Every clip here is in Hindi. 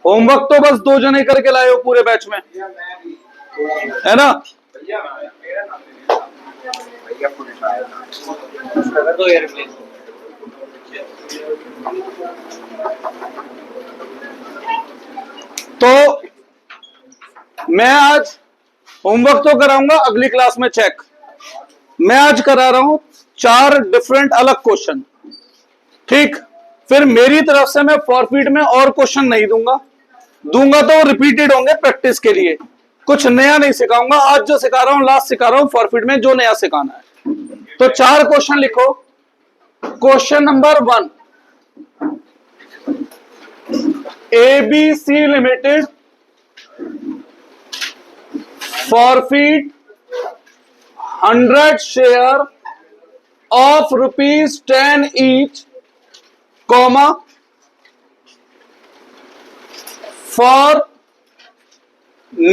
होमवर्क तो बस 2 जने करके लाए हो पूरे बैच में, है ना? तो मैं आज होमवर्क तो कराऊंगा अगली क्लास में चेक। मैं आज करा रहा हूं 4 डिफरेंट अलग क्वेश्चन, ठीक? फिर मेरी तरफ से मैं फॉरफीट में और क्वेश्चन नहीं दूंगा तो रिपीटेड होंगे प्रैक्टिस के लिए। कुछ नया नहीं सिखाऊंगा। आज जो सिखा रहा हूं लास्ट सिखा रहा हूं फॉरफीट में, जो नया सिखाना है। तो 4 क्वेश्चन लिखो। Question number 1, ABC limited forfeit 100 share of ₹10 each, comma, for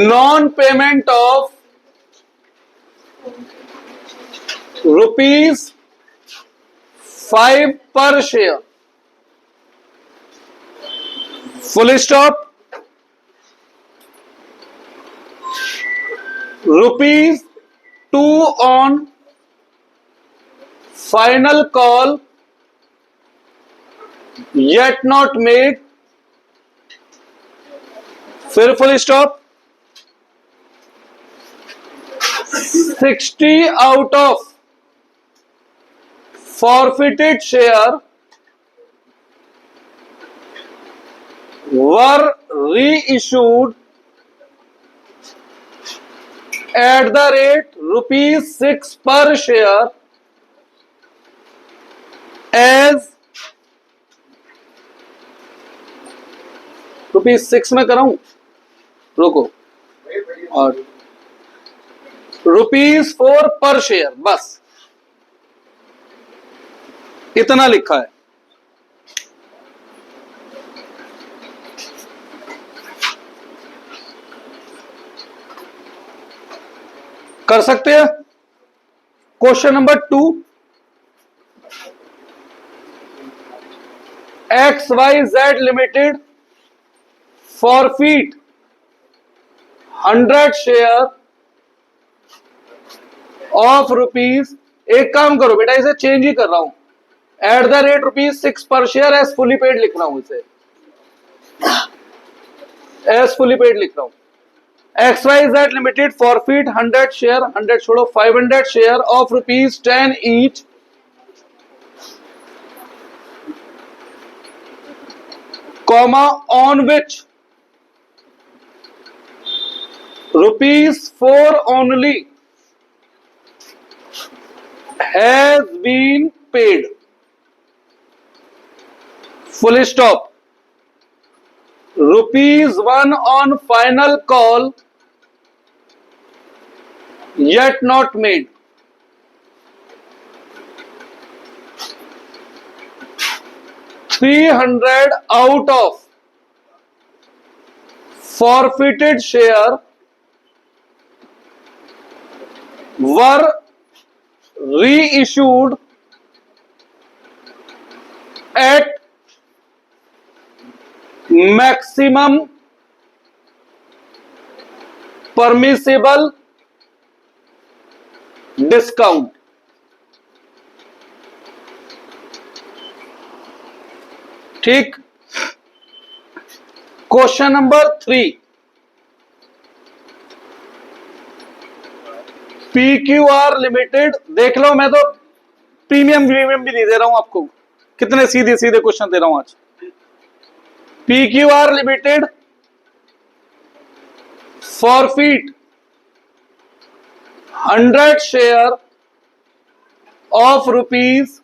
non-payment of ₹5 per share, full stop. ₹2 on final call yet not made, फिर full stop. 60 out of forfeited share were reissued at the rate ₹6 per share as ₹6 में कराऊं, रुको, और ₹4 पर शेयर, बस इतना लिखा है। कर सकते हैं। Question number 2, XYZ limited forfeit 100 share of ₹, एक काम करो बेटा, इसे चेंज ही कर रहा हूं, एट द रेट ₹6 पर शेयर एज फुली पेड लिख रहा हूं, इसे एज फुली पेड लिख रहा हूं। XYZ लिमिटेड forfeit 100 शेयर, 100 छोड़ो, 500 share of ₹10 each, comma, on which ₹4 only has been paid, full stop. ₹1 on final call yet not made, $300 out of forfeited share were reissued at maximum permissible discount. ठीक। क्वेश्चन नंबर 3, PQR लिमिटेड, देख लो मैं तो प्रीमियम भी नहीं दे रहा हूं आपको, कितने सीधे सीधे क्वेश्चन दे रहा हूं आज। PQR limited forfeit 100 share of ₹10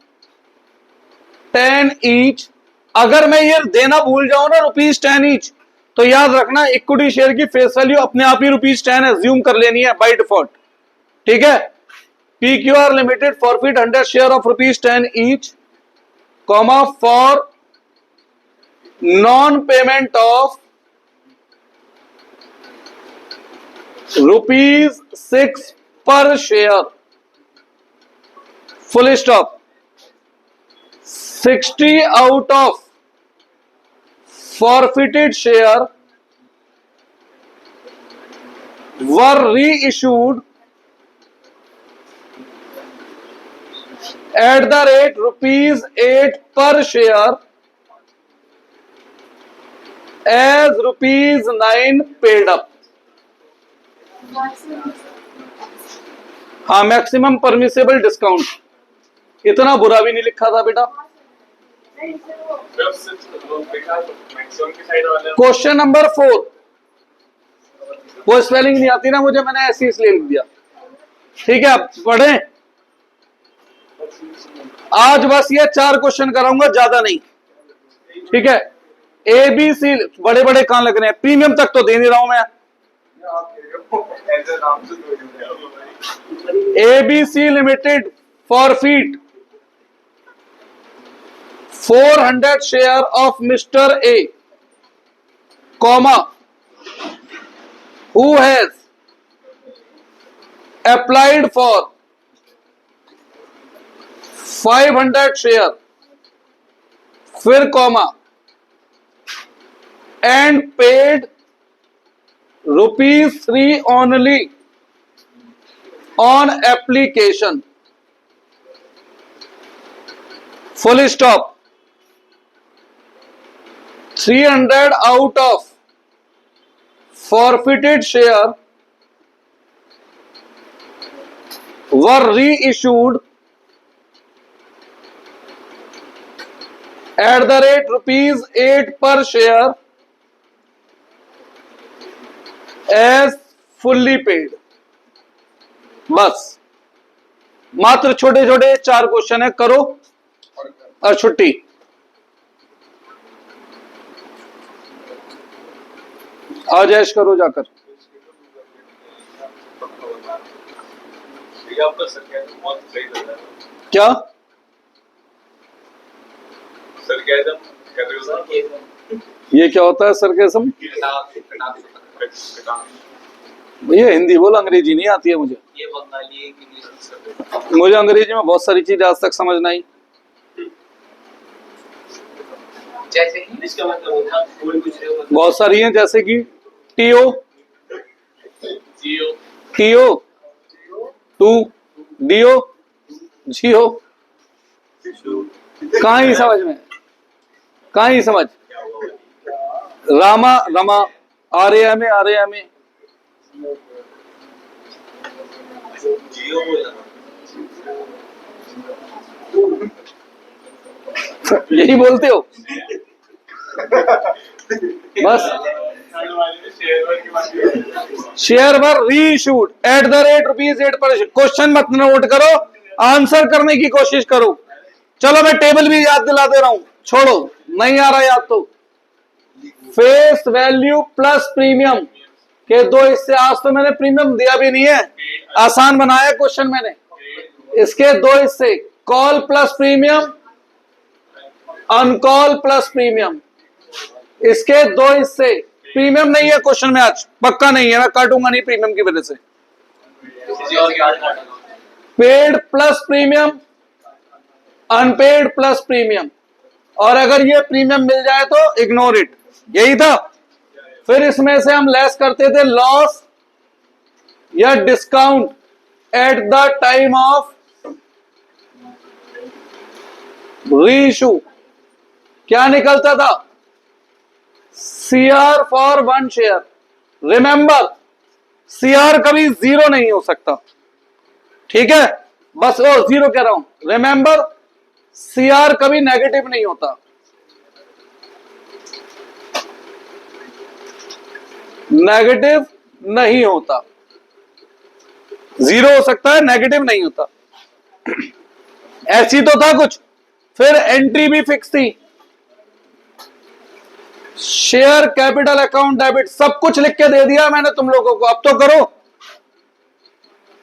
each। अगर मैं ये देना भूल जाऊं ना ₹10 each, तो याद रखना इक्विटी शेयर की फेस वैल्यू अपने आप ही ₹10 एज्यूम कर लेनी है बाय डिफॉल्ट, ठीक है? PQR limited forfeit 100 share of ₹10 each, comma, for non payment of ₹6 पर share, full stop. 60 out of forfeited share were reissued at the rate ₹8 per share as ₹9 paid up. हाँ, मैक्सिमम परमिसेबल डिस्काउंट, इतना बुरा भी नहीं लिखा था बेटा। क्वेश्चन नंबर 4, वो स्पेलिंग नहीं आती ना मुझे, मैंने ऐसे इसलिए लिख दिया। ठीक है, आप पढ़ें। आज बस ये 4 क्वेश्चन कराऊंगा, ज्यादा नहीं। ठीक है, ए बी सी, बड़े बड़े कहां लग रहे हैं, प्रीमियम तक तो दे नहीं रहा हूं मैं। ABC Limited forfeit 400 share of Mr. A, comma, who has applied for 500 share, फिर comma, and paid ₹3 only on application, full stop. 300 out of forfeited share were reissued at the rate ₹8 per share as fully paid. बस, मात्र छोटे छोटे 4 क्वेश्चन है, करो और छुट्टी। आज ऐश करो जाकर। क्या ये क्या होता है सरकेज़म? भैया हिंदी बोलो, अंग्रेजी नहीं आती है मुझे। ये बंगाली इंग्लिश, मुझे अंग्रेजी में बहुत सारी चीजें आज तक समझ नहीं। जैसे इसका मतलब होता है बहुत सारी हैं, जैसे कि टीओ, टीओ, टू, डीओ, जीओ। कहाँ ही समझ में, कहाँ ही समझ। रामा, रमा, आर्यमे, आर्यमे, यही बोलते हो बस। Share were reissued at the rate ₹8 पर। क्वेश्चन मत नोट करो, आंसर करने की कोशिश करो। चलो मैं टेबल भी याद दिला दे रहा हूं, छोड़ो नहीं आ रहा याद तो। फेस वैल्यू प्लस प्रीमियम के 2 हिस्से। आज तो मैंने प्रीमियम दिया भी नहीं है, आसान बनाया क्वेश्चन मैंने। इसके 2 हिस्से, call plus premium, uncalled plus premium. इसके 2 हिस्से। प्रीमियम नहीं है क्वेश्चन में आज, पक्का नहीं है, मैं काटूंगा नहीं प्रीमियम की वजह से। Paid plus premium, unpaid plus premium, और अगर ये प्रीमियम मिल जाए तो इग्नोर इट, यही था। फिर इसमें से हम लेस करते थे लॉस या discount at the time of reissue. क्या निकलता था? CR for 1 share. Remember, CR कभी 0 नहीं हो सकता, ठीक है? बस वो 0 कह रहा हूं। रिमेंबर, CR कभी नेगेटिव नहीं होता। नेगेटिव नहीं होता, 0 हो सकता है, नेगेटिव नहीं होता। ऐसी तो था कुछ। फिर एंट्री भी फिक्स थी, शेयर कैपिटल अकाउंट डेबिट, सब कुछ लिख के दे दिया मैंने तुम लोगों को। अब तो करो।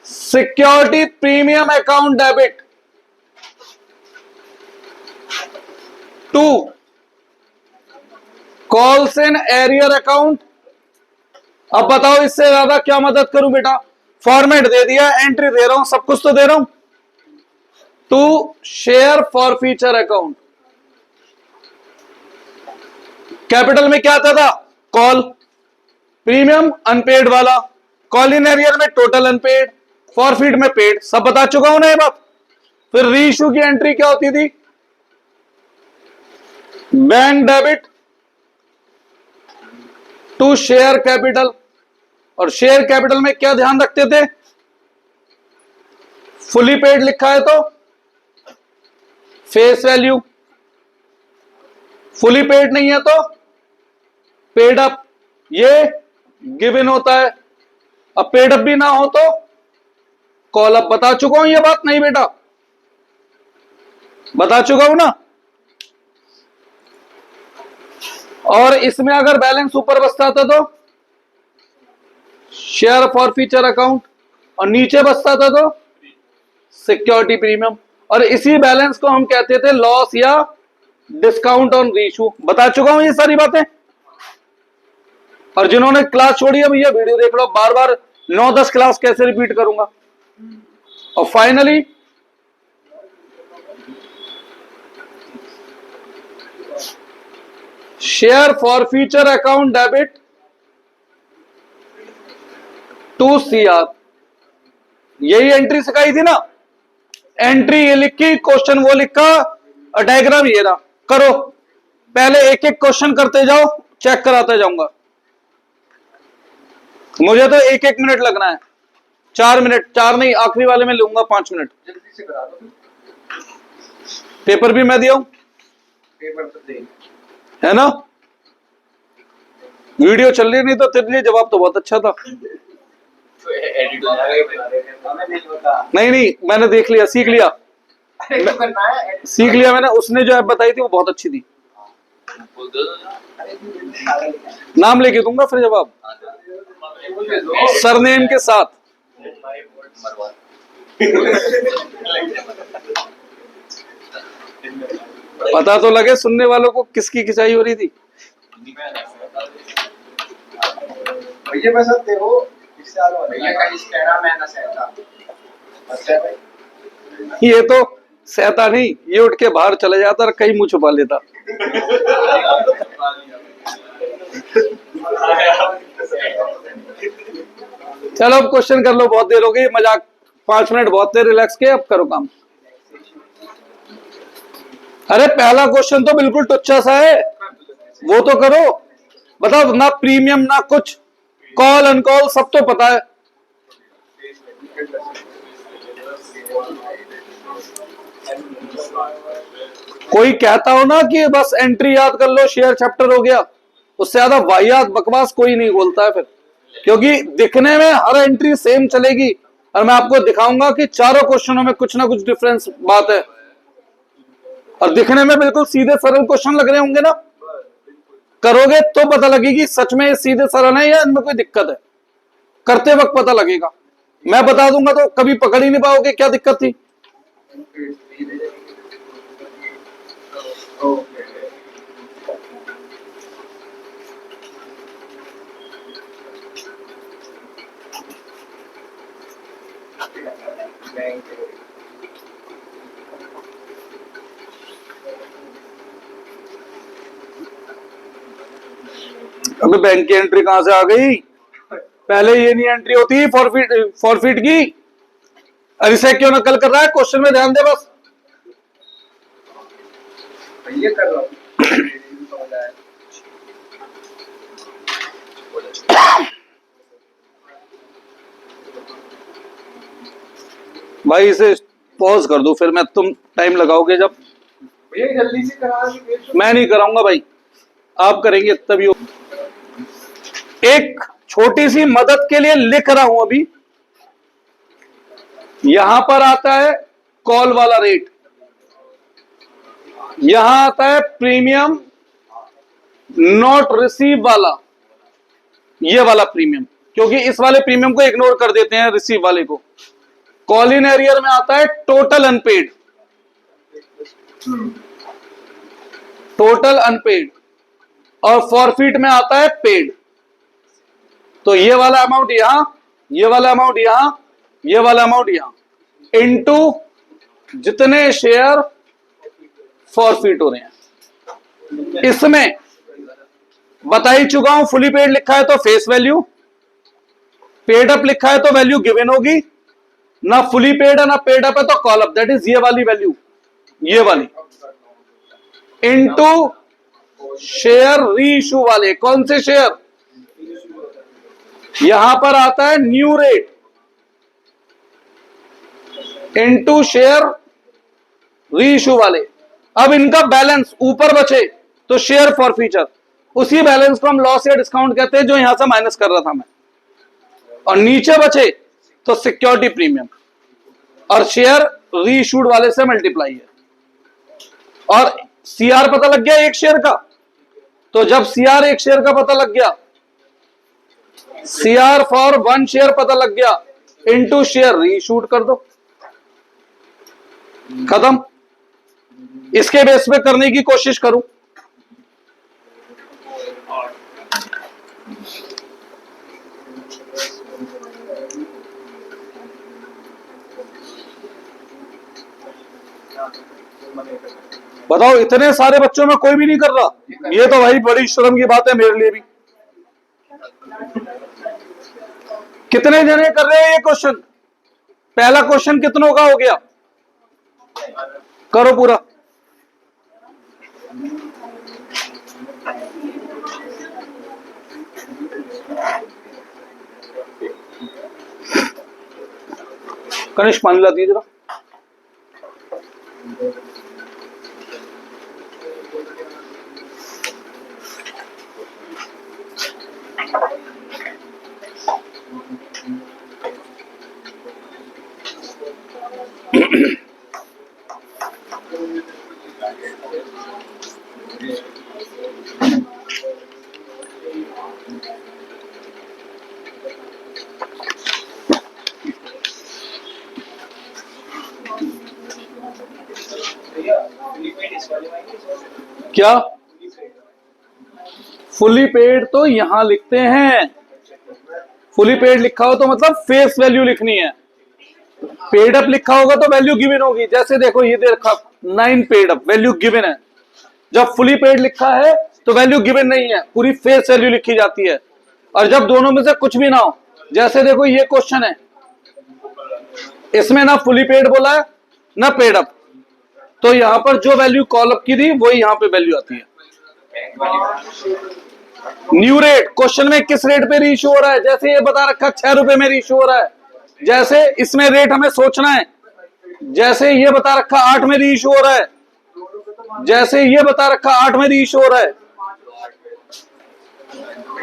Security premium account debit, 2 calls in arrear account. अब बताओ इससे ज्यादा क्या मदद करूं बेटा? फॉर्मेट दे दिया, एंट्री दे रहा हूं, सब कुछ तो दे रहा हूं। 2 share forfeiture account, capital में क्या आता था? कॉल, प्रीमियम अनपेड वाला, कॉल इन एरियर में टोटल अनपेड, फॉरफिट में पेड। सब बता चुका हूं ना ये बात। फिर रीइश्यू की एंट्री क्या होती थी? Bank debit to share capital, और शेयर कैपिटल में क्या ध्यान रखते थे? फुली पेड लिखा है तो फेस वैल्यू, फुली पेड नहीं है तो पेड अप, ये गिवन होता है। अब पेड अप भी ना हो तो कॉल अप। बता चुका हूं ये बात? नहीं बेटा, बता चुका हूं ना। और इसमें अगर बैलेंस ऊपर बचता था तो शेयर फॉर फ्यूचर अकाउंट, और नीचे बचता था तो सिक्योरिटी प्रीमियम। और इसी बैलेंस को हम कहते थे लॉस या डिस्काउंट ऑन रीइश्यू। बता चुका हूं ये सारी बातें। और जिन्होंने क्लास छोड़ी है भैया वीडियो देख लो, बार बार 9-10 क्लास कैसे रिपीट करूंगा। और finally share forfeiture account debit to CR, यही एंट्री सिखाई थी ना। एंट्री ये लिखी, क्वेश्चन वो लिखा, और डायग्राम ये रहा। करो, पहले एक एक क्वेश्चन करते जाओ, चेक कराते जाऊंगा। मुझे तो 1-1 मिनट लगना है। 4 मिनट, 4 नहीं, आखिरी वाले में लूंगा 5 मिनट। जल्दी से करा दो। पेपर भी मैं दिया हूं, पेपर तो दे है ना। वीडियो चल रही नहीं तो तेरे लिए जवाब तो बहुत अच्छा था। तो एडिट हो जाएगा। हमें नहीं पता। नहीं, मैंने देख लिया, सीख लिया, अरे तो करना है, सीख लिया मैंने। उसने जो ऐप बताई थी वो बहुत अच्छी थी। बोल दो ना। नाम लेके दूंगा फिर जवाब, सरनेम के साथ। पता तो लगे सुनने वालों को किसकी खिंचाई हो रही थी। भैया बस अब देखो, इससे आगे भैया का इस कहना मैं ना सहता। अच्छा भाई, ये तो सहता नहीं, ये उठ के बाहर चले जाता और कहीं मुंह छुपा लेता। चलो अब क्वेश्चन कर लो, बहुत देर हो गई मजाक। 5 मिनट बहुत देर रिलैक्स के, अब करो काम। अरे पहला क्वेश्चन तो बिल्कुल टुच्चा सा है, वो तो करो। बताओ ना, प्रीमियम ना कुछ, कॉल अनकॉल सब तो पता है। कोई कहता हो ना कि बस एंट्री याद कर लो शेयर चैप्टर हो गया, उससे ज्यादा वाहियात बकवास कोई नहीं बोलता है फिर। क्योंकि दिखने में हर एंट्री सेम चलेगी, और मैं आपको दिखाऊंगा कि चारों क्वेश्चनों में कुछ ना कुछ डिफरेंस बात है। और दिखने में बिल्कुल सीधे सरल क्वेश्चन लग रहे होंगे ना, करोगे तो पता लगेगी सच में ये सीधे सरल है या इनमें कोई दिक्कत है। करते वक्त पता लगेगा। मैं बता दूंगा तो कभी पकड़ ही नहीं पाओगे क्या दिक्कत थी। अबे बैंक की एंट्री कहां से आ गई? पहले ये नहीं एंट्री होती फॉरफिट की। अरे से क्यों नकल कर रहा है? क्वेश्चन में ध्यान दे बस। भैया कर रहा हूँ। भाई इसे पॉज कर दो, फिर मैं, तुम टाइम लगाओगे जब। भैया जल्दी से करा दो। मैं नहीं कराऊंगा भाई, आप करेंगे तभी। एक छोटी सी मदद के लिए लिख रहा हूं अभी। यहां पर आता है कॉल वाला रेट, यहां आता है प्रीमियम नॉट रिसीव वाला, ये वाला प्रीमियम, क्योंकि इस वाले प्रीमियम को इग्नोर कर देते हैं रिसीव वाले को। कॉल इन एरियर में आता है टोटल अनपेड, टोटल अनपेड, और फॉरफिट में आता है पेड। तो ये वाला अमाउंट यहां, ये वाला अमाउंट यहां, ये वाला अमाउंट यहां, इनटू जितने शेयर फॉरफिट हो रहे हैं। इसमें बता ही चुका हूं, फुली पेड लिखा है तो फेस वैल्यू, पेड अप लिखा है तो वैल्यू गिवन होगी, ना फुली पेड है ना पेड अप है तो कॉल अप, दैट इज ये वाली वैल्यू, ये वाली, इनटू शेयर री इशू वाले। कौन से शेयर? यहां पर आता है न्यू रेट इनटू शेयर री इशू वाले। अब इनका बैलेंस ऊपर बचे तो शेयर फॉर फ्यूचर, उसी बैलेंस को हम लॉस या डिस्काउंट कहते हैं जो यहां से माइनस कर रहा था मैं, और नीचे बचे तो सिक्योरिटी प्रीमियम, और शेयर री इशूड वाले से मल्टीप्लाई है। और सीआर पता लग गया एक शेयर का, तो जब सीआर एक शेयर का पता लग गया, सीआर फॉर वन शेयर पता लग गया, इनटू शेयर री इशूड कर दो, खत्म। इसके बेस पे करने की कोशिश करूं। बताओ, इतने सारे बच्चों में कोई भी नहीं कर रहा? ये तो भाई बड़ी शर्म की बात है मेरे लिए भी। कितने जने कर रहे हैं ये क्वेश्चन? पहला क्वेश्चन कितनों का हो गया? करो पूरा। कनिष्क पानी ला दीजिए जरा। क्या फुली पेड तो यहां लिखते हैं, फुली पेड लिखा हो तो मतलब फेस वैल्यू लिखनी है, पेड अप लिखा होगा तो वैल्यू गिवन होगी। जैसे देखो ये दे रखा 9 पेड अप, वैल्यू गिवन है। जब फुली पेड लिखा है तो वैल्यू गिवन नहीं है, पूरी फेस वैल्यू लिखी जाती है। और जब दोनों में से कुछ भी ना हो, जैसे देखो ये क्वेश्चन है, इसमें ना फुली पेड बोला है ना पेड अप, तो यहां पर जो वैल्यू कॉल अप की थी वही यहां पे वैल्यू आती है। न्यू रेट क्वेश्चन में किस रेट पे रीइशू हो रहा है? जैसे ये बता रखा 6 रुपए में रीइशू हो रहा है, जैसे इसमें रेट हमें सोचना है। जैसे ये बता रखा 8 में रीइशू हो रहा है, जैसे ये बता रखा 8 में रीइशू हो रहा है।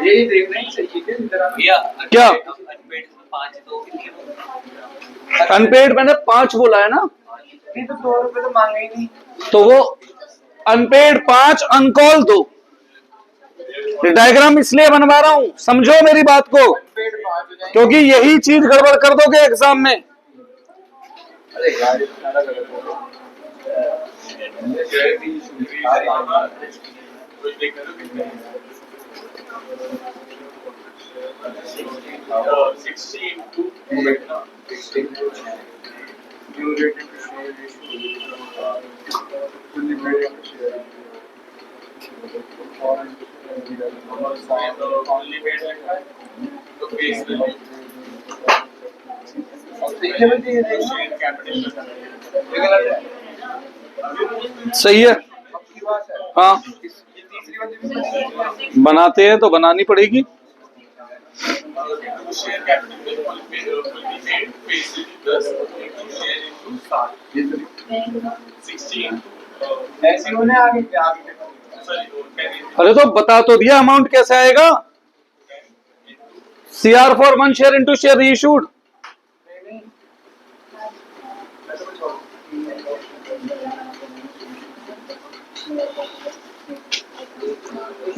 यही देखना ही चाहिए क्या अनपेड मैंने 5 बोला है ना, नहीं तो 2 रुपए तो मांगे ही नहीं, तो वो अनपेड 5, अनकॉल 2। डायग्राम इसलिए बनवा रहा हूं, समझो मेरी बात को, पेड़ 5 हो जाएंगे। क्योंकि यही चीज गड़बड़ कर दोगे एग्जाम में। अरे यार इतना गलत हो गया। सही है, हाँ बनाते हैं तो बनानी पड़ेगी। अरे तो बता तो दिया अमाउंट कैसे आएगा। CR for one share into share reissued.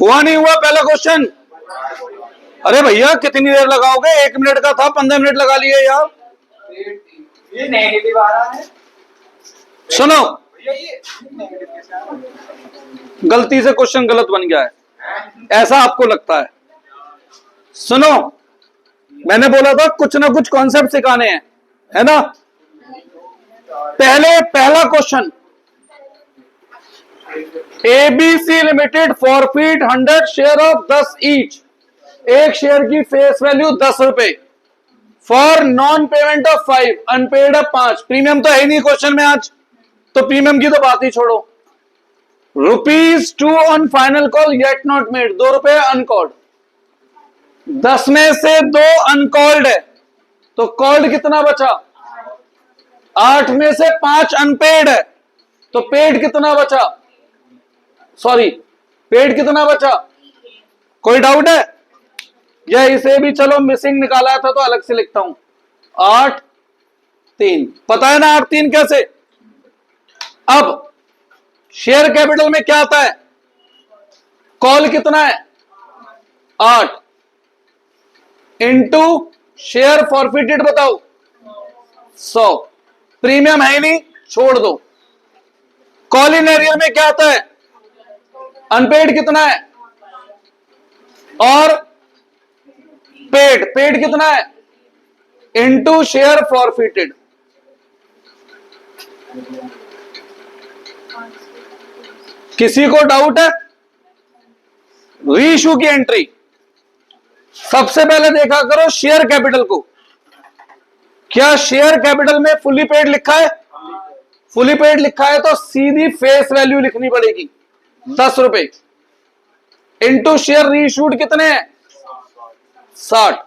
हुआ नहीं हुआ पहला क्वेश्चन? अरे भैया कितनी देर लगाओगे? 1 मिनट का था, 15 मिनट लगा लिए यार। ये नेगेटिव आ रहा है। सुनो, ये नेगेटिव कैसे आ रहा है? गलती से क्वेश्चन गलत बन गया है, ऐसा आपको लगता है। सुनो, मैंने बोला था कुछ ना कुछ कॉन्सेप्ट सिखाने हैं, है ना। पहला question ABC limited forfeit 100 share of 10 each, एक शेयर की फेस वैल्यू 10 रुपए, for non payment of 5, unpaid of 5। Premium तो है नहीं क्वेश्चन में आज, तो प्रीमियम की तो बात ही छोड़ो। ₹2 on final call yet not made, 2 रुपए अनकॉल्ड, 10 में से 2 अनकॉल्ड है, तो कॉल्ड कितना बचा? 8 में से 5 अनपेड है, तो पेड कितना बचा? सॉरी, पेड कितना बचा? कोई डाउट है? या इसे भी चलो मिसिंग निकाला था तो अलग से लिखता हूं। 8 3, पता है ना 8 3 कैसे? अब शेयर कैपिटल में क्या आता है? कॉल कितना है? 8 इंटू शेयर फॉरफिटेड बताओ 100, प्रीमियम है ही नहीं, छोड़ दो। कॉल इन एरियर में क्या आता है? अनपेड कितना है? और पेड कितना है? Into share forfeited. किसी को डाउट है? रीइश्यू की एंट्री सबसे पहले देखा करो शेयर कैपिटल को। क्या शेयर कैपिटल में फुली पेड लिखा है? फुली पेड लिखा है तो सीधी फेस वैल्यू लिखनी पड़ेगी 10 रुपए, इंटू शेयर रीइश्यूड कितने हैं? 60।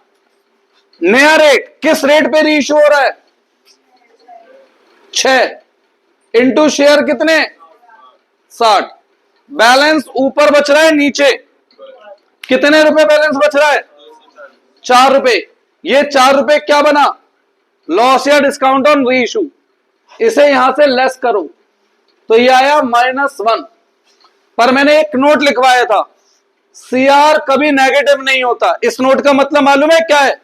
नया रेट, किस रेट पे रीइश्यू हो रहा है? 6, इंटू शेयर कितने? 60। बैलेंस ऊपर बच रहा है, नीचे कितने रुपए बैलेंस बच रहा है? 4 रुपए। ये 4 रुपए क्या बना? लॉस या डिस्काउंट ऑन रीइश्यू। इसे यहां से लेस करो तो ये आया -1। पर मैंने एक नोट लिखवाया था, सीआर कभी नेगेटिव नहीं होता। इस नोट का मतलब मालूम है क्या है?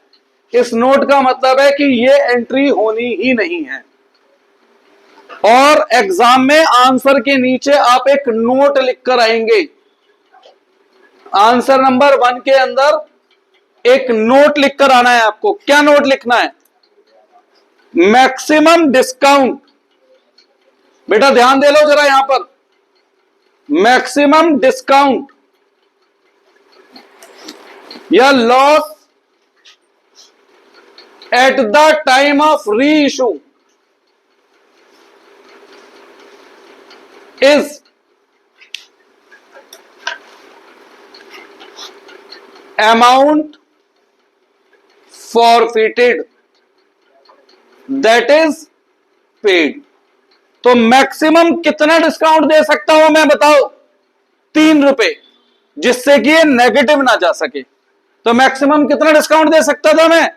इस नोट का मतलब है कि ये एंट्री होनी ही नहीं है। और एग्जाम में आंसर के नीचे आप एक नोट लिखकर आएंगे। आंसर नंबर 1 के अंदर एक नोट लिखकर आना है आपको। क्या नोट लिखना है? Maximum discount. बेटा ध्यान दे लो जरा यहां पर, मैक्सिमम डिस्काउंट या loss at the time of reissue is amount forfeited that is paid. तो मैक्सिमम कितना डिस्काउंट दे सकता हूं मैं बताओ? 3 रुपए, जिससे कि ये नेगेटिव ना जा सके। तो मैक्सिमम कितना डिस्काउंट दे सकता था मैं?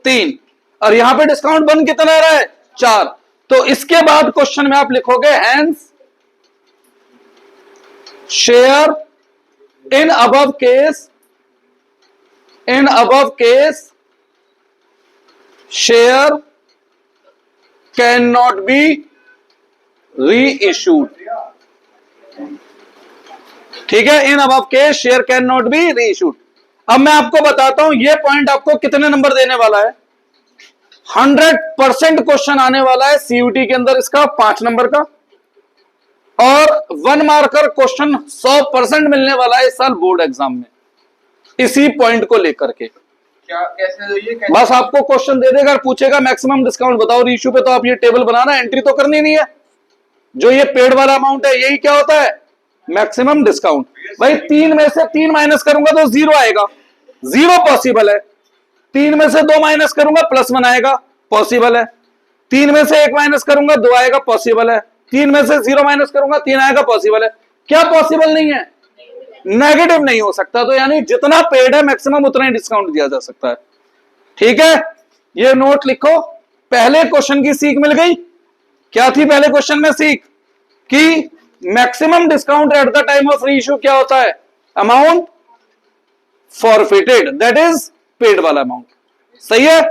3। और यहां पे डिस्काउंट बन कितना रहा है? 4। तो इसके बाद क्वेश्चन में आप लिखोगे hence share in above case share can not be reissued. ठीक है, in above case share can not be reissued. अब मैं आपको बताता हूं ये पॉइंट आपको कितने नंबर देने वाला है। 100% क्वेश्चन आने वाला है सीयूटी के अंदर इसका 5 नंबर का, और 1 मार्कर क्वेश्चन 100% मिलने वाला है इस साल बोर्ड एग्जाम में इसी पॉइंट को लेकर के। क्या कैसे कैसे? बस आपको क्वेश्चन दे देगा, पूछेगा मैक्सिमम डिस्काउंट बताओ रीइश्यू पे, तो आप ये टेबल बनाना, एंट्री तो करनी नहीं है। जो ये पेड वाला अमाउंट है यही क्या होता है? Maximum discount. भाई 3 में से 3 माइनस करूंगा तो 0 आएगा, 0 पॉसिबल है। 3 में से 2 माइनस करूंगा +1 आएगा, पॉसिबल है। 3 में से 1 माइनस करूंगा 2 आएगा, पॉसिबल है। 3 में से 0 माइनस करूंगा 3 आएगा, पॉसिबल है। क्या पॉसिबल नहीं है? नेगेटिव नहीं हो सकता। तो यानी जितना पेड है मैक्सिमम उतना ही डिस्काउंट दिया जा सकता है। ठीक है, ये नोट लिखो। पहले क्वेश्चन की सीख मिल गई। क्या थी पहले क्वेश्चन में सीख? कि maximum discount at the time of reissue क्या होता है? Amount forfeited that is paid वाला अमाउंट। सही है।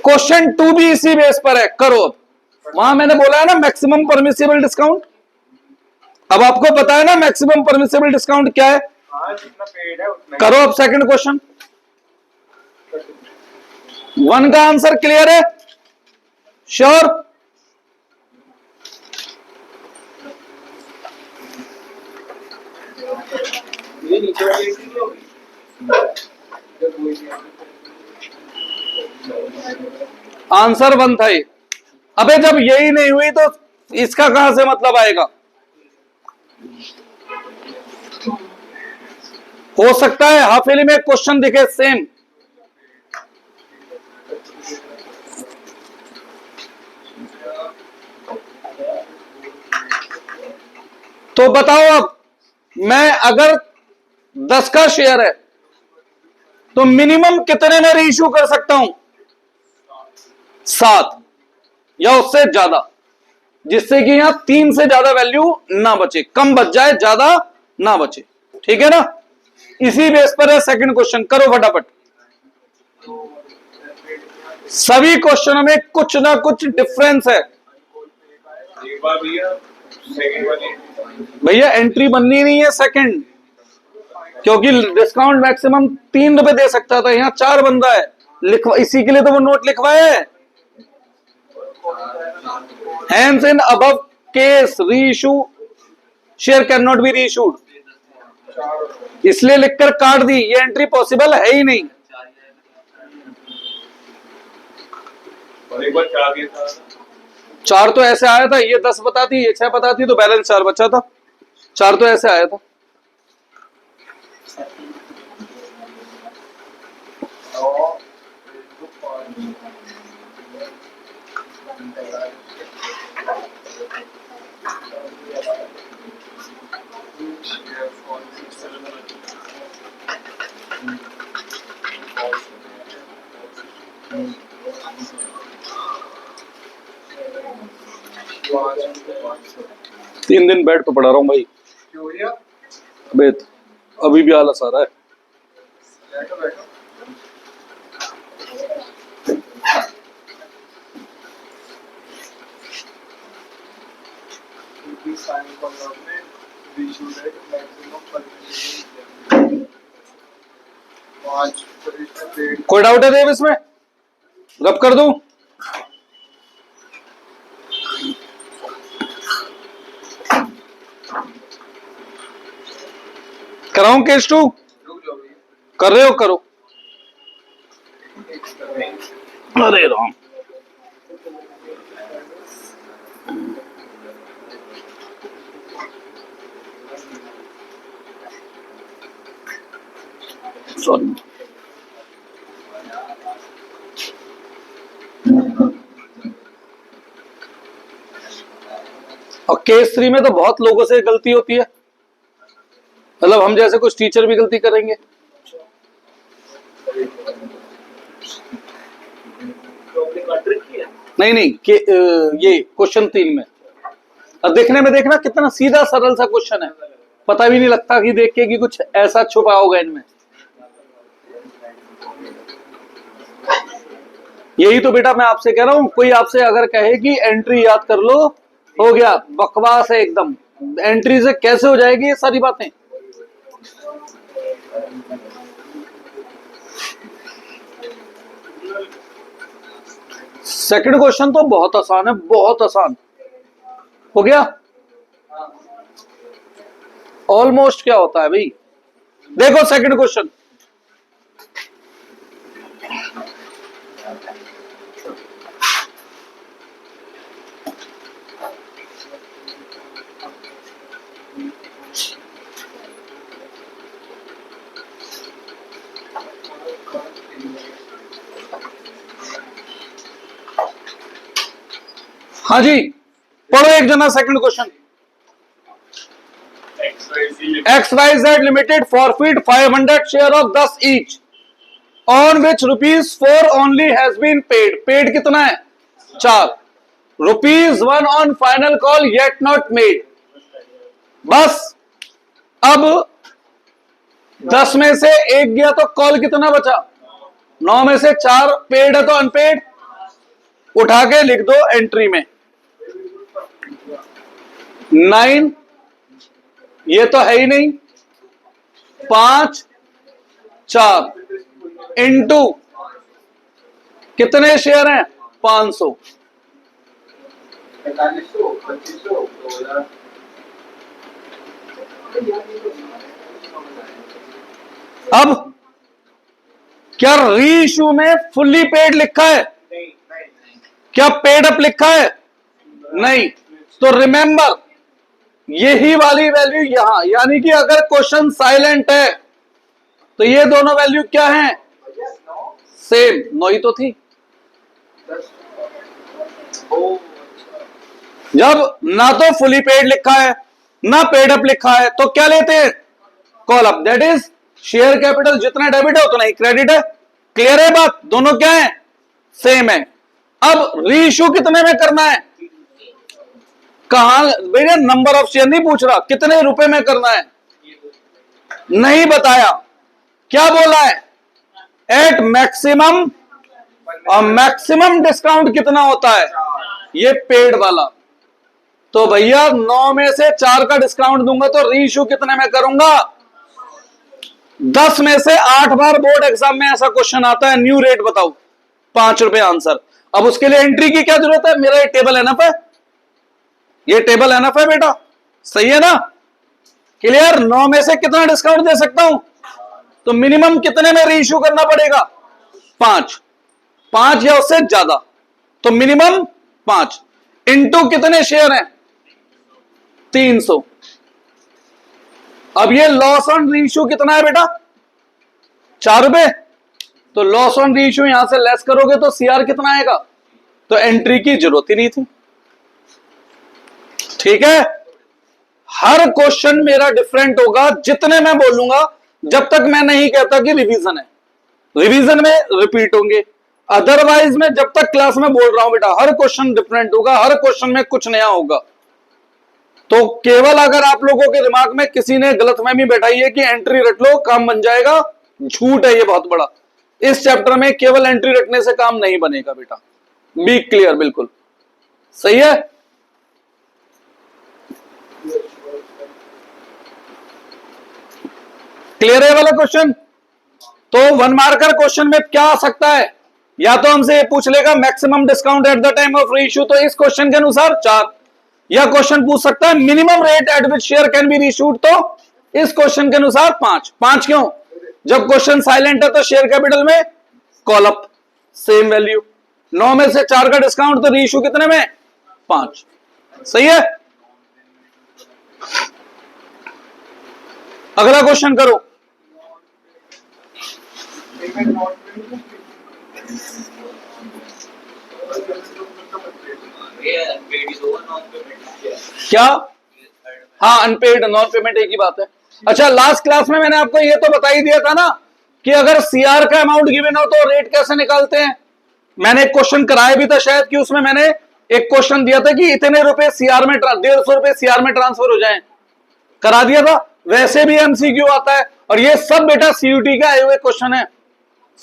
क्वेश्चन 2 भी इसी बेस पर है, करो। अब वहां मैंने बोला है ना मैक्सिमम परमिसिबल डिस्काउंट, अब आपको पता है ना मैक्सिमम परमिसिबल डिस्काउंट क्या है। जितना पेड है उतना करो अब सेकंड क्वेश्चन। 1 का आंसर क्लियर है? श्योर? ये नीचे वाली एंट्री नहीं होगी। आंसर 1 था ये। अबे जब यही नहीं हुई तो इसका कहां से मतलब आएगा? हो सकता है हाफिली में क्वेश्चन दिखे सेम। तो बताओ अब, मैं अगर 10 का शेयर है तो मिनिमम कितने में रीइश्यू कर सकता हूं? 7 या उससे ज्यादा, जिससे कि यहां 3 से ज्यादा वैल्यू ना बचे, कम बच जाए, ज्यादा ना बचे। ठीक है ना? इसी बेस पर है सेकंड क्वेश्चन। करो फटाफट। सभी क्वेश्चनों में कुछ ना कुछ डिफरेंस है। एक बार भैया सेकंड वाली भैया एंट्री बननी नहीं है सेकंड, क्योंकि डिस्काउंट मैक्सिमम 3 रुपए दे सकता था, यहां 4 बंदा है। लिखवा, इसी के लिए तो वो नोट लिखवाया है। Hence in above case reissue share cannot be reissued, इसलिए लिखकर काट दी। ये एंट्री पॉसिबल है ही नहीं। और एक बार 4 दिया था। 4 तो ऐसे आया था, ये 10 बताती, ये 6 बताती, तो बैलेंस 4 बचा था। 4 तो ऐसे आया था। तीन दिन बेड पे पड़ा रहा हूं भाई। क्यों भैया? अबे अभी भी आलस आ रहा है। बैठो बैठो। कोई डाउट है देव इसमें? रब कर दूं? कराऊं केस 2? कर रहे हो? करो। अरे राम, सॉरी। और केस 3 में तो बहुत लोगों से गलती होती है, मतलब हम जैसे कुछ टीचर भी गलती करेंगे। नहीं नहीं ये क्वेश्चन 3 में, और देखने में देखना कितना सीधा सरल सा क्वेश्चन है, पता भी नहीं लगता कि देख के कि कुछ ऐसा छुपा होगा इनमें। यही तो बेटा मैं आपसे कह रहा हूं, कोई आपसे अगर कहे कि एंट्री याद कर लो, हो गया, बकवास है एकदम। एंट्री से कैसे हो जाएगी ये सारी बातें? सेकंड क्वेश्चन तो बहुत आसान है, बहुत आसान। हो गया ऑलमोस्ट। क्या होता है भाई, देखो सेकंड क्वेश्चन। हाँ जी, पढ़ो एक जना second question. XYZ Limited forfeit 500 share of 10 each on which ₹4 only has been paid. Paid कितना है? 4. ₹1 on final call yet not made. बस अब 10 में से 1 गया तो कॉल कितना बचा? 9 में से 4 पेड है तो अनपेड उठा के लिख दो एंट्री में। 9 ये तो है ही नहीं, 5 4 इंटू कितने शेयर हैं? 500। 4500 2500 2000। अब क्या री इशू में फुल्ली पेड लिखा है? नहीं नहीं क्या पेड अप लिखा है? नहीं। तो रिमेंबर यही वाली वैल्यू यहां, यानी कि अगर क्वेश्चन साइलेंट है तो ये दोनों वैल्यू क्या है? भैया नो सेम। नो ही तो थी। ओ जब ना तो फुली पेड लिखा है ना पेड अप लिखा है तो क्या लेते हैं? Call up. That is share capital जितना डेबिट है उतना ही क्रेडिट है। क्लियर है बात? दोनों क्या है? सेम है। अब री इशू कितने में करना है? कहां भैया, नंबर ऑफ शेयर नहीं पूछ रहा, कितने रुपए में करना है? नहीं बताया। क्या बोला है? At maximum. और मैक्सिमम डिस्काउंट कितना होता है? ये पेड वाला। तो भैया 9 में से 4 का डिस्काउंट दूंगा तो री इशू कितने में करूंगा? 10 में से 8 बार बोर्ड एग्जाम में ऐसा क्वेश्चन आता है, न्यू रेट बताओ, 5 रुपए आंसर। अब उसके लिए एंट्री की क्या जरूरत है? मेरा ये टेबल एनफ है, ये टेबल एनफ है बेटा, सही है ना? क्लियर? 9 में से कितना डिस्काउंट दे सकता हूं? तो मिनिमम कितने में री इशू करना पड़ेगा? 5 या उससे ज्यादा। तो मिनिमम 5 इंटू कितने शेयर हैं? 300। अब ये लॉस ऑन री इशू कितना है बेटा? 4 रुपए। तो लॉस ऑन री इशू यहां से लेस करोगे तो सीआर कितना आएगा? तो एंट्री की जरूरत ही नहीं थी। ठीक है? हर क्वेश्चन मेरा डिफरेंट होगा जितने मैं बोलूंगा, जब तक मैं नहीं कहता कि रिवीजन है। रिवीजन में रिपीट होंगे, अदरवाइज में जब तक क्लास में बोल रहा हूं बेटा हर क्वेश्चन डिफरेंट होगा, हर क्वेश्चन में कुछ नया होगा। तो केवल अगर आप लोगों के दिमाग में किसी ने गलतफहमी बैठाई है कि एंट्री रट लो काम बन जाएगा, झूठ है ये बहुत बड़ा। इस चैप्टर में केवल एंट्री रटने से काम नहीं बनेगा बेटा, बी क्लियर। बिल्कुल सही है। क्लियर है वाला क्वेश्चन? तो 1 मार्कर क्वेश्चन में क्या आ सकता है? या तो हमसे पूछ लेगा maximum discount at the time of री इशू, तो इस क्वेश्चन के अनुसार 4। या क्वेश्चन पूछ सकता है minimum rate at which share can be reissued, तो इस क्वेश्चन के अनुसार 5। 5 क्यों? जब क्वेश्चन साइलेंट है तो शेयर कैपिटल में कॉल अप, सेम वैल्यू। 9 में से 4 का डिस्काउंट, तो री इशू कितने में? 5। सही है। अगला क्वेश्चन करो। क्या? हाँ, अनपेड नॉन पेमेंट एक ही बात है। अच्छा, लास्ट क्लास में मैंने आपको ये तो बता ही दिया था ना कि अगर सीआर का अमाउंट गिवन हो तो रेट कैसे निकालते हैं। मैंने एक क्वेश्चन कराया भी था शायद, कि उसमें मैंने एक क्वेश्चन दिया था कि इतने रुपए सीआर में 150 रुपए सीआर में ट्रांसफर हो जाएं, करा दिया था। वैसे भी एमसीक्यू आता है, और ये सब बेटा सीयूटी के आए हुए क्वेश्चन है।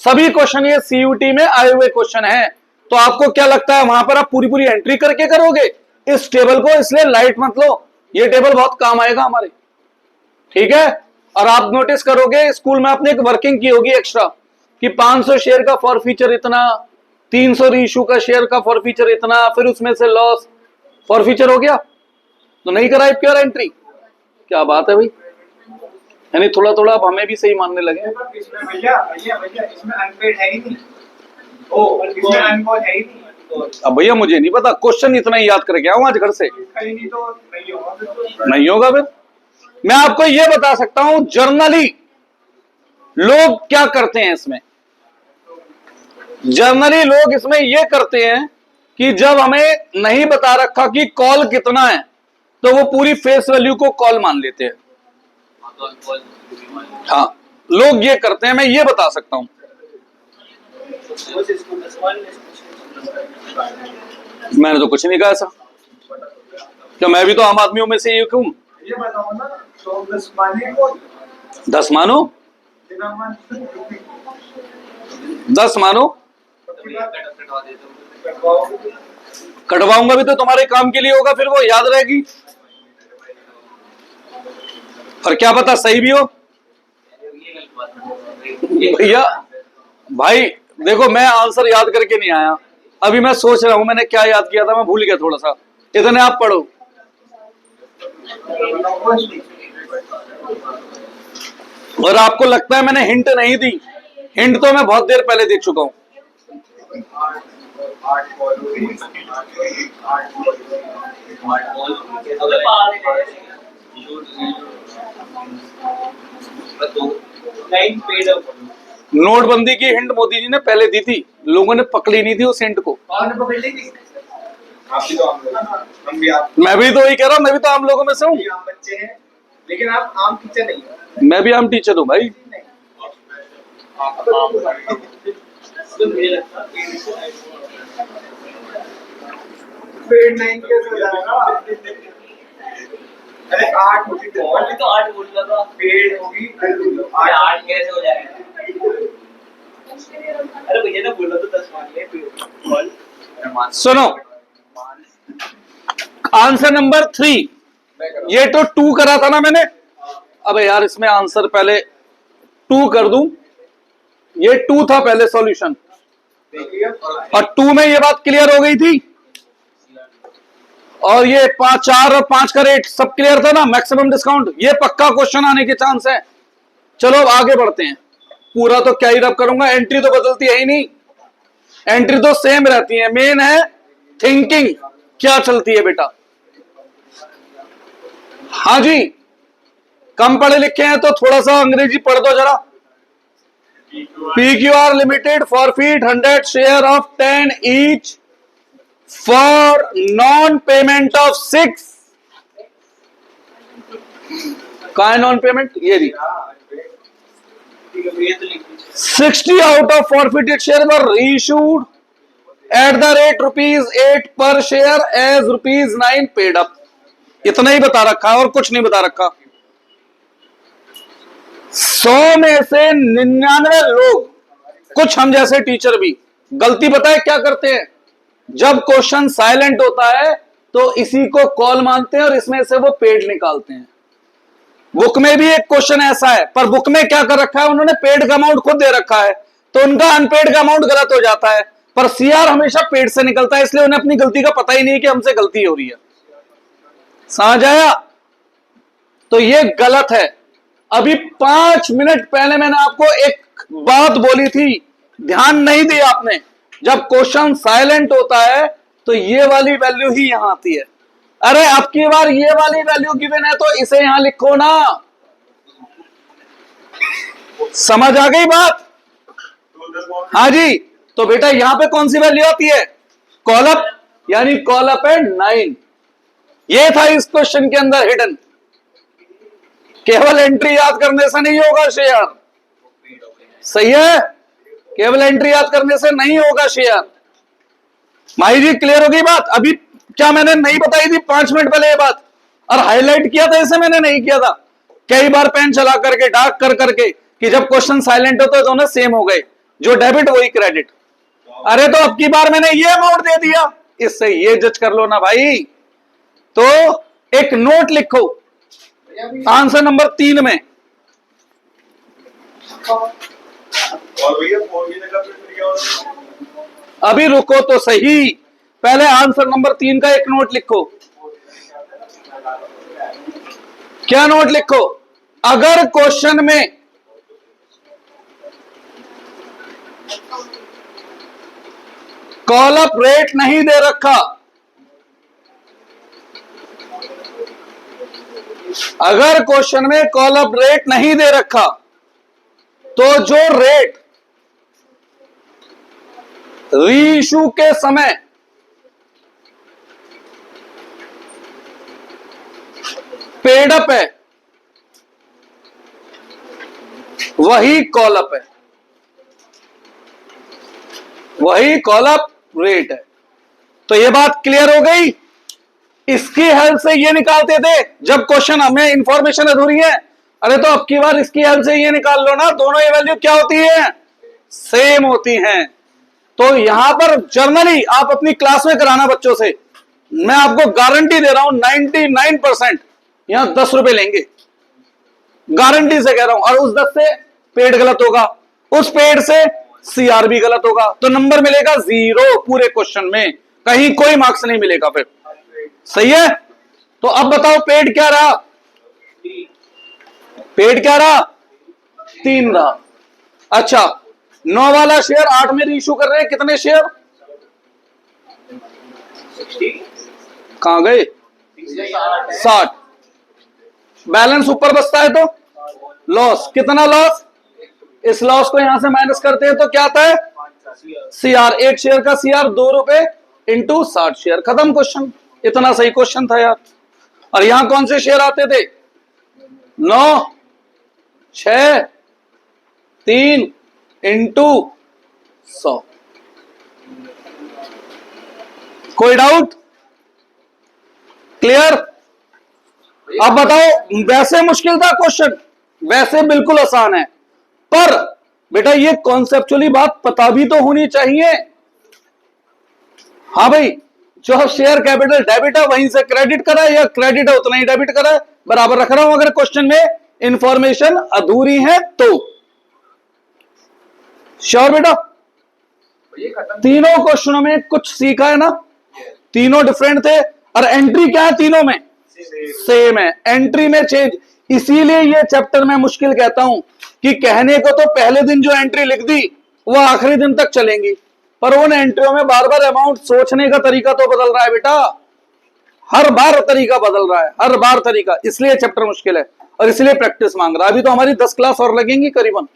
सभी क्वेश्चन ये सीयूटी में आए हुए क्वेश्चन है। तो आपको क्या लगता है वहां पर आप पूरी पूरी एंट्री करके करोगे इस टेबल को? इसलिए लाइट मत लो, ये टेबल बहुत काम आएगा हमारे। ठीक है? और आप नोटिस करोगे स्कूल में आपने एक वर्किंग की होगी एक्स्ट्रा कि 500 शेयर का फॉर फीचर इतना, 300 रीइश्यू का शेयर का फॉर फीचर इतना, फिर उसमें से लॉस फॉर फीचर हो गया। तो नहीं कराई प्योर एंट्री। क्या बात है भाई, यानी थोड़ा थोड़ा आप हमें भी सही मानने लगे। इसमें भैया भैया भैया इसमें अनपेड है ही नहीं। ओ, इसमें अनकॉल है ही नहीं। अब भैया मुझे नहीं पता, क्वेश्चन इतना ही याद करके आऊं आज घर से। कहीं नहीं तो नहीं होगा। नहीं होगा फिर। मैं आपको यह बता सकता हूं जर्नली लोग क्या करते हैं इसमें। जर्नली लोग इसमें यह करते हैं कि जब हमें नहीं बता रखा कि कॉल कितना है तो वो पूरी फेस वैल्यू को कॉल मान लेते हैं। हाँ, लोग ये करते हैं, मैं ये बता सकता हूं। मैंने तो कुछ नहीं कहा ऐसा। क्या मैं भी तो आम आदमियों में से एक हूं? ये बताओ ना, तो 10 माने को 10 मानो, बिना मान 10 मानो। कटवाऊंगा भी तो तुम्हारे काम के लिए होगा, फिर वो याद रहेगी। और क्या पता सही भी हो। भैया भाई देखो, मैं आंसर याद करके नहीं आया, अभी मैं सोच रहा हूं मैंने क्या याद किया था, मैं भूल गया थोड़ा सा। इतने आप पढ़ो। और आपको लगता है मैंने हिंट नहीं दी, हिंट तो मैं बहुत देर पहले दे चुका हूं। 8 बॉल हो गई, 8 बॉल नोटबंदी की हिंट मोदी जी ने पहले दी थी, लोगों ने पकड़ी नहीं थी उस हिंट को। आप भी तो आम लोग, हम भी आप मैं भी तो वही कह रहा हूं, मैं भी तो आम लोगों में से हूँ। भी आम बच्चे हैं, लेकिन आप आम टीचर नहीं हो। मैं भी आम टीचर हूँ भाई। पेड़ 9 कैसे हो जाएगा? अरे 8 होगी बॉल, तो 8 बोल रहा था। पेड़ होगी 8 कैसे हो जाएगा? अरे भैया ने बोला तो 10 मान ले बॉल। सुनो, आंसर नंबर 3, ये तो 2 करा था ना मैंने। अबे यार इसमें आंसर पहले 2 कर दूं, ये 2 था पहले सॉल्यूशन, और 2 में ये बात क्लियर हो गई थी, और ये 5, 4 और 5 का रेट सब क्लियर था ना, मैक्सिमम डिस्काउंट। ये पक्का क्वेश्चन आने के चांस है। चलो अब आगे बढ़ते हैं। पूरा तो क्या ही रब करूंगा, एंट्री तो बदलती है ही नहीं, एंट्री तो सेम रहती है। मेन है थिंकिंग क्या चलती है बेटा। हाँ जी, कम पढ़े लिखे हैं तो थोड़ा सा अंग्रेजी पढ़ दो जरा। PQR limited forfeit 100 share of 10 each for non payment of 6। कहा है नॉन पेमेंट? ये दी 60 out of forfeited share were reissued at the rate ₹8 पर शेयर एज ₹9 पेड अप। इतना ही बता रखा है और कुछ नहीं बता रखा। 100 में से 99 लोग, कुछ हम जैसे टीचर भी, गलती पता है क्या करते हैं? जब क्वेश्चन साइलेंट होता है तो इसी को कॉल मानते हैं और इसमें से वो पेड निकालते हैं। बुक में भी एक क्वेश्चन ऐसा है, पर बुक में क्या कर रखा है उन्होंने, पेड का अमाउंट खुद दे रखा है, तो उनका अनपेड का अमाउंट गलत हो जाता है, पर सीआर हमेशा पेड से निकलता है, इसलिए उन्हें अपनी गलती का पता ही नहीं है कि हमसे गलती हो रही है। समझ आया? तो ये गलत है। अभी 5 मिनट पहले मैंने आपको एक बात बोली थी, ध्यान नहीं दिया आपने। जब क्वेश्चन साइलेंट होता है तो ये वाली वैल्यू ही यहां आती है। अरे अब की बार ये वाली वैल्यू गिवन है तो इसे यहां लिखो ना। समझ आ गई बात? हाँ जी, तो बेटा यहां पे कौन सी वैल्यू आती है? कॉलअप, यानी कॉलअप है 9। ये था इस क्वेश्चन के अंदर हिडन। केवल एंट्री याद करने से नहीं होगा शेयर, सही है? केवल एंट्री याद करने से नहीं होगा शेयर। माही जी क्लियर हो गई बात? अभी क्या मैंने नहीं बताई थी 5 मिनट पहले ये बात, और हाईलाइट किया था इसे मैंने नहीं किया था कई बार पेन चला करके, डार्क कर करके, कि जब क्वेश्चन साइलेंट होता है दोनों सेम हो गए, जो डेबिट वही क्रेडिट। अरे तो अब की बार मैंने ये अमाउंट दे दिया, इससे ये जज कर लो ना भाई। तो एक नोट लिखो आंसर नंबर 3 में। और भैया 4 महीने का पेपर क्या होगा? अभी रुको तो सही, पहले आंसर नंबर 3 का एक नोट लिखो। क्या नोट लिखो? अगर क्वेश्चन में कॉल अप रेट नहीं दे रखा, अगर क्वेश्चन में कॉल अप रेट नहीं दे रखा, तो जो रेट रीइश्यू के समय पेड अप है वही कॉल अप है, वही कॉल अप रेट है। तो ये बात क्लियर हो गई। इसकी हेल्प से ये निकालते थे जब क्वेश्चन हमें इंफॉर्मेशन अधूरी है। अरे तो अब की बार इसकी हेल्प से ये निकाल लो ना, दोनों ये वैल्यू क्या होती है? सेम होती हैं। तो यहां पर जर्नली आप अपनी क्लास में कराना बच्चों से, मैं आपको गारंटी दे रहा हूं 99% यहां 10 रुपए लेंगे, गारंटी से कह रहा हूं। और उस 10 से पेड गलत होगा, उस पेड से सीआर भी गलत होगा, तो नंबर मिलेगा 0 पूरे क्वेश्चन में, कहीं कोई मार्क्स नहीं मिलेगा फिर। सही है? तो अब बताओ पेड क्या रहा? पेड क्या रहा? 3 रहा। अच्छा, 9 वाला शेयर 8 में रीइश्यू कर रहे हैं, कितने शेयर? 60 कहां गए? 60। बैलेंस ऊपर बचता है तो लॉस, कितना लॉस? इस लॉस को यहां से माइनस करते हैं तो क्या आता है? सीआर। एक शेयर का सीआर 2 रुपए इंटू 60 शेयर। खत्म क्वेश्चन। इतना सही क्वेश्चन था यार। और यहां कौन से शेयर आते थे? 9, 6, 3 इंटू 100। कोई डाउट? क्लियर? अब बताओ, वैसे मुश्किल था क्वेश्चन, वैसे बिल्कुल आसान है, पर बेटा ये कॉन्सेप्चुअली बात पता भी तो होनी चाहिए। हाँ भाई, जो शेयर कैपिटल डेबिट है वहीं से क्रेडिट करा है, या क्रेडिट है उतना ही डेबिट करा है, बराबर रख रहा हूं। अगर क्वेश्चन में इंफॉर्मेशन अधूरी है तो श्योर बेटा। तीनों क्वेश्चनों में कुछ सीखा है ना? तीनों डिफरेंट थे, और एंट्री क्या है तीनों में? सेम है। एंट्री में चेंज, इसीलिए ये चैप्टर में मुश्किल कहता हूं कि कहने को तो पहले दिन जो एंट्री लिख दी वो आखिरी दिन तक चलेंगी, पर उन एंट्रियों में बार बार अमाउंट सोचने का तरीका तो बदल रहा है बेटा। हर बार तरीका बदल रहा है, हर बार तरीका, इसलिए चैप्टर मुश्किल है और इसलिए प्रैक्टिस मांग रहा है। अभी तो हमारी 10 क्लास और लगेंगी करीबन।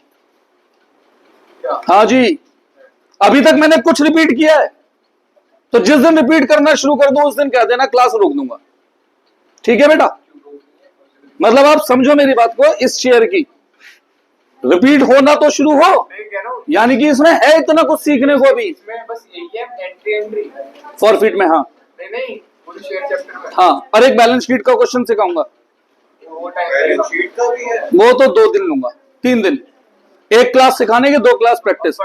हाँ जी, अभी तक मैंने कुछ रिपीट किया है, तो जिस दिन रिपीट करना शुरू कर दूं उस दिन कह देना क्लास रोक दूंगा। ठीक है बेटा? मतलब आप समझो मेरी बात को, इस शेयर की रिपीट होना तो शुरू हो, यानी कि इसमें है इतना कुछ सीखने को अभी। बस एंट्री फॉरफिट में, हाँ नहीं पूरी शेयर चैप्टर में। हाँ, और एक बैलेंस शीट का क्वेश्चन सिखाऊंगा, वो टाइम शीट का भी है, वो तो 2 दिन लूंगा, 3 दिन। एक क्लास सिखाने की, 2 क्लास प्रैक्टिस।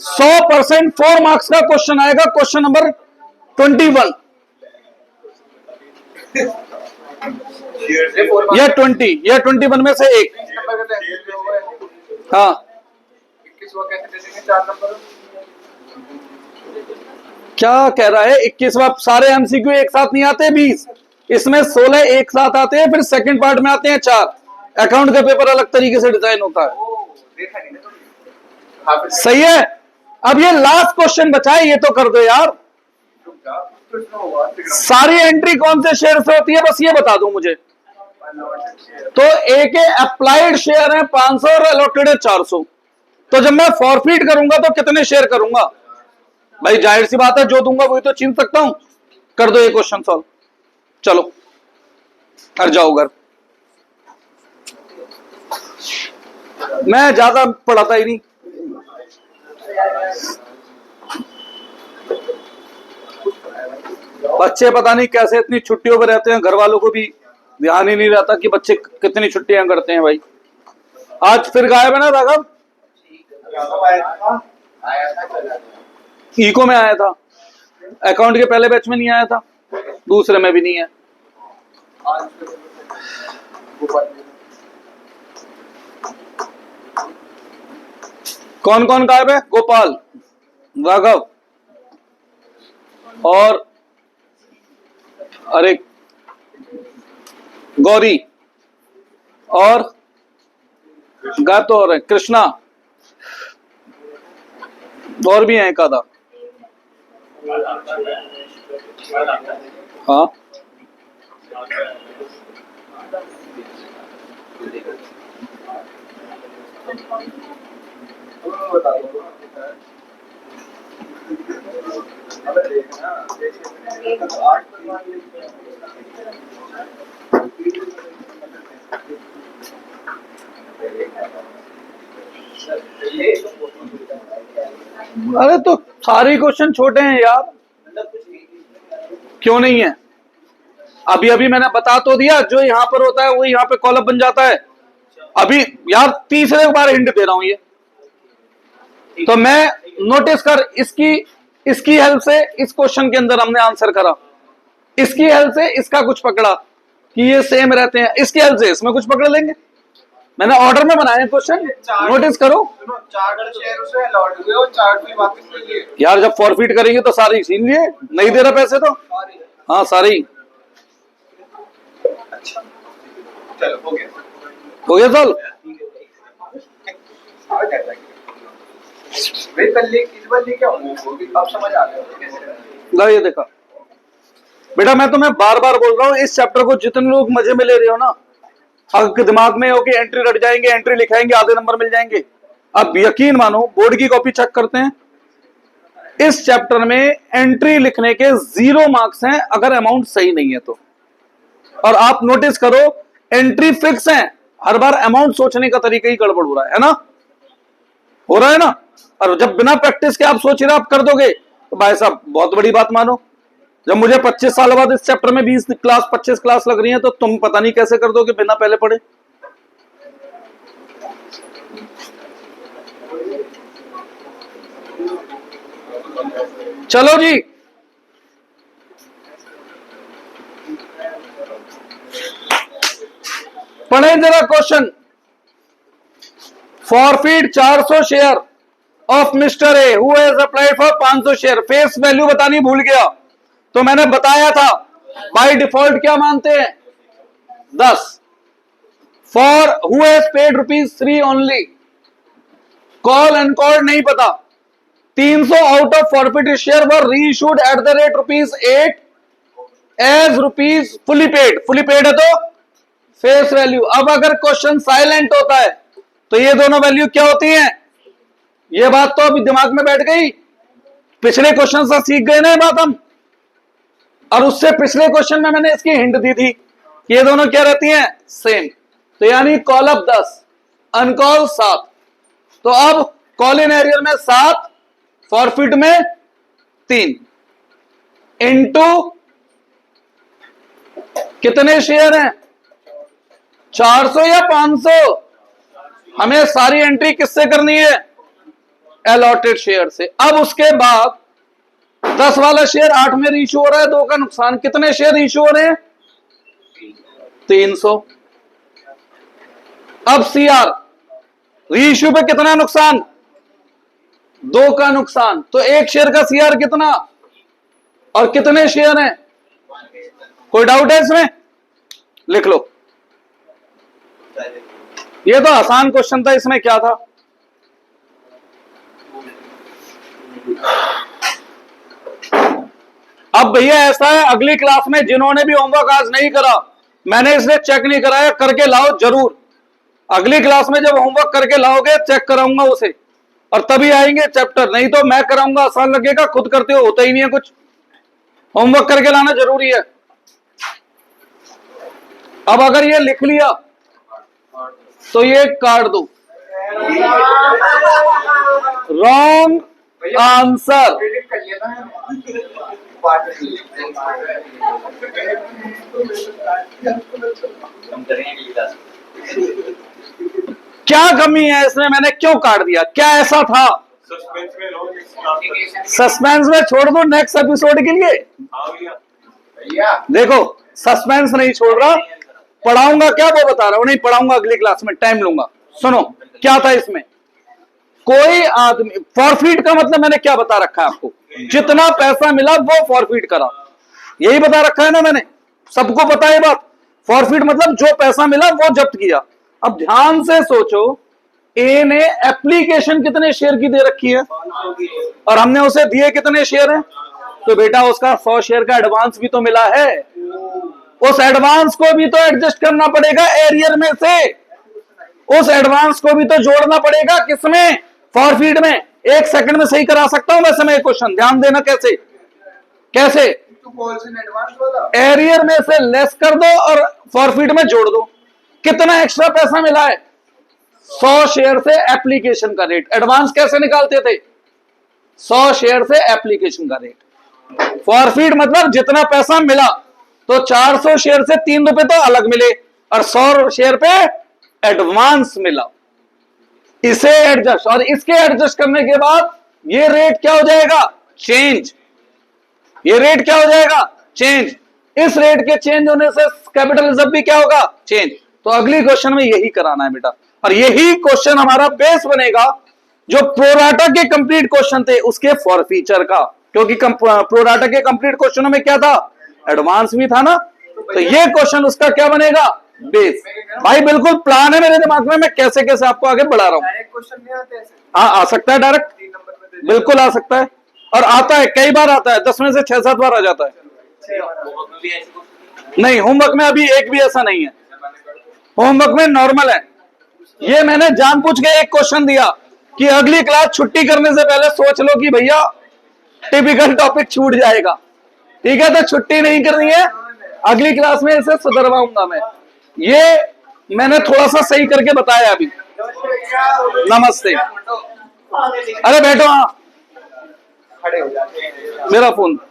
100% 4 मार्क्स का क्वेश्चन आएगा, क्वेश्चन नंबर 21 या 20 या 21 में से एक। हाँ, 21वां कैसे दे देंगे? 4 नंबर क्या कह रहा है? 21वां सारे एमसीक्यू एक साथ नहीं आते 20, इसमें 16 एक साथ आते हैं, फिर सेकंड पार्ट में आते हैं 4। अकाउंट का पेपर अलग तरीके से डिजाइन होता है। देखा नहीं ना। सही है। अब ये लास्ट क्वेश्चन बचा है, ये तो कर दो यार। सारी एंट्री कौन से शेयर से होती है बस ये बता दो मुझे। तो एक अप्लाइड शेयर है 500 और अलॉटेड है 400। तो जब मैं फॉरफिट करूंगा तो कितने शेयर करूंगा? भाई जाहिर सी बात है, जो दूंगा वही तो छीन सकता हूं। कर दो ये क्वेश्चन सॉल्व, चलो घर जाओ घर। मैं ज्यादा पढ़ाता ही नहीं। बच्चे पता नहीं कैसे इतनी छुट्टियों पर रहते हैं, घर वालों को भी ध्यान ही नहीं रहता कि बच्चे कितनी छुट्टियां करते हैं। भाई आज फिर गायब है ना राघव? इको में आया था, अकाउंट के पहले बैच में नहीं आया था, दूसरे में भी नहीं है। कौन कौन गायब है? गोपाल, राघव और अरे गौरी, और गायब तो और है कृष्णा, और भी है एक आधा। हाँ अरे तो सारे क्वेश्चन छोटे हैं यार, क्यों नहीं है? अभी अभी मैंने बता तो दिया, जो यहां पर होता है वो यहां पे कॉलम बन जाता है। अभी यार तीसरे बार हिंट दे रहा हूं ये, तो मैं नोटिस कर, इसकी हेल्प से इस क्वेश्चन के अंदर हमने आंसर करा, इसकी हेल्प से इसका कुछ पकड़ा कि ये सेम रहते हैं, इसकी हेल्प से इसमें कुछ पकड़ लेंगे। मैंने ऑर्डर में बनाए क्वेश्चन, नोटिस करो। 4 शेयर उसे अलॉट हुए और 4 भी वापस ले लिए यार जब फॉरफिट करेंगे तो सारे छीन लिए, नहीं दे रहा पैसे तो। हाँ सारे ही अच्छा चलो हो गया हो गया सॉल्व। कर रहा है वे कल इस बार लेके आऊंगा वो भी अब समझ आ गया कैसे करना है। ला ये देखा बेटा, मैं तुम्हें बार बार बोल रहा हूं, इस चैप्टर को जितने लोग मजे में ले रहे हो ना, अगर दिमाग में हो कि एंट्री रट जाएंगे, एंट्री लिखाएंगे, आधे नंबर मिल जाएंगे, अब यकीन मानो बोर्ड की कॉपी चेक करते हैं, इस चैप्टर में एंट्री लिखने के 0 मार्क्स हैं अगर अमाउंट सही नहीं है तो। और आप नोटिस करो एंट्री फिक्स है, हर बार अमाउंट सोचने का तरीका ही गड़बड़ हो रहा है ना, हो रहा है ना। और जब बिना प्रैक्टिस के आप सोच रहे आप कर दोगे तो भाई साहब बहुत बड़ी बात मानो। जब मुझे 25 साल बाद इस चैप्टर में 20 क्लास 25 क्लास लग रही है तो तुम पता नहीं कैसे कर दोगे बिना पहले पढ़े। चलो जी, पढ़े जरा question. Forfeit 400 share of mister A who has applied for 500 share. Face value बतानी भूल गया, तो मैंने बताया था बाय डिफॉल्ट क्या मानते हैं 10। For who has paid ₹3 only, call and call नहीं पता। 300 out of forfeited share were reissued at the rate ₹8 as rupees fully paid. Fully paid है तो फेस वैल्यू। अब अगर क्वेश्चन साइलेंट होता है तो ये दोनों वैल्यू क्या होती हैं? ये बात तो अभी दिमाग में बैठ गई, पिछले क्वेश्चन से सीख गए ना ये बात हम। और उससे पिछले क्वेश्चन में मैंने इसकी हिंट दी थी कि ये दोनों क्या रहती हैं? सेम। तो यानी कॉल अप 10, अनकॉल 7। तो अब कॉल इन एरियर में 7, फॉरफिट में 3, इनटू कितने शेयर हैं? 400 या 500? हमें सारी एंट्री किससे करनी है? अलॉटेड शेयर से। अब उसके बाद 10 वाला शेयर 8 में रीइश्यू हो रहा है, 2 का नुकसान। कितने शेयर रीइश्यू हो रहे हैं? 300। अब सीआर रीइश्यू पे कितना नुकसान? 2 का नुकसान। तो 1 शेयर का सीआर कितना और कितने शेयर हैं? कोई डाउट है इसमें? लिख लो। ये तो आसान क्वेश्चन था, इसमें क्या था? अब भैया ऐसा है, अगली क्लास में जिन्होंने भी होमवर्क आज नहीं करा, मैंने इसलिए चेक नहीं कराया, करके लाओ जरूर। अगली क्लास में जब होमवर्क करके लाओगे चेक कराऊंगा उसे, और तभी आएंगे चैप्टर। नहीं तो मैं कराऊंगा, आसान लगेगा, खुद करते हो होता ही नहीं है कुछ। होमवर्क करके लाना जरूरी है। अब अगर ये लिख लिया तो ये काट दो, रॉन्ग आंसर। कर लिया था हम करेंगे अगली क्लास में। क्या कमी है इसमें? मैंने क्यों काट दिया? क्या ऐसा था? सस्पेंस में छोड़ दो नेक्स्ट एपिसोड के लिए। भैया देखो सस्पेंस नहीं छोड़ रहा, पढ़ाऊंगा क्या वो बता रहा हूं। नहीं पढ़ाऊंगा अगली क्लास में, टाइम लूंगा। सुनो क्या था इसमें। कोई आदमी, फॉरफीट का मतलब मैंने क्या बता रखा है आपको? जितना पैसा मिला वो फॉरफीट करा, यही बता रखा है ना मैंने। सबको पता है बात। फॉरफीट मतलब जो पैसा मिला वो जब्त किया। अब ध्यान से सोचो, ए ने एप्लीकेशन कितने शेयर की दे रखी है और हमने उसे दिए कितने शेयर हैं? तो बेटा उसका 100 शेयर का एडवांस भी तो मिला है। उस एडवांस को भी तो एडजस्ट करना पड़ेगा एरियर में से, उस एडवांस को भी तो जोड़ना पड़ेगा किसमें? फॉरफीट में। 1 सेकंड में सही करा सकता हूं वैसे मैं क्वेश्चन, ध्यान देना। कैसे कैसे? एरियर में से लेस कर दो और फॉरफीट में जोड़ दो। कितना एक्स्ट्रा पैसा मिला है? 100 शेयर से एप्लीकेशन का रेट। एडवांस कैसे निकालते थे? 100 शेयर से एप्लीकेशन का रेट। फॉरफीट मतलब जितना पैसा मिला, तो 400 शेयर से 3 रुपए तो अलग मिले और 100 शेयर पे एडवांस मिला। इसे एडजस्ट, और इसके एडजस्ट करने के बाद ये रेट क्या हो जाएगा? चेंज। ये रेट क्या हो जाएगा? चेंज। इस रेट के चेंज होने से कैपिटल रिजर्व भी क्या होगा? चेंज। तो अगली क्वेश्चन में यही कराना है बेटा, और यही क्वेश्चन हमारा बेस बनेगा जो प्रोराटा के कंप्लीट क्वेश्चन थे उसके फॉरफीचर का। क्योंकि प्रोराटा के कंप्लीट क्वेश्चनों में क्या था? एडवांस भी था ना। तो ये क्वेश्चन उसका क्या बनेगा? 20। भाई बिल्कुल प्लान है मेरे दिमाग में, मैं कैसे कैसे आपको आगे बढ़ा रहा हूँ। डायरेक्ट क्वेश्चन नहीं आते ऐसे? हाँ आ सकता है डायरेक्ट, 3 नंबर में दे बिल्कुल आ सकता है, और आता है, कई बार आता है, 10 में से 6-7 बार आ जाता है। होमवर्क में भी ऐसे कुछ नहीं, होमवर्क में अभी एक भी ऐसा नहीं है, होमवर्क में नॉर्मल है। ये मैंने जानबूझ के एक क्वेश्चन दिया कि अगली क्लास छुट्टी करने से पहले सोच लो कि भैया टिपिकल टॉपिक छूट जाएगा, ठीक है, तो छुट्टी नहीं करनी है, अगली क्लास में इसे सुधरवाऊंगा मैं। ये मैंने थोड़ा सा सही करके बताया अभी। नमस्ते, अरे बैठो, हाँ खड़े हो जाते हैं। मेरा फोन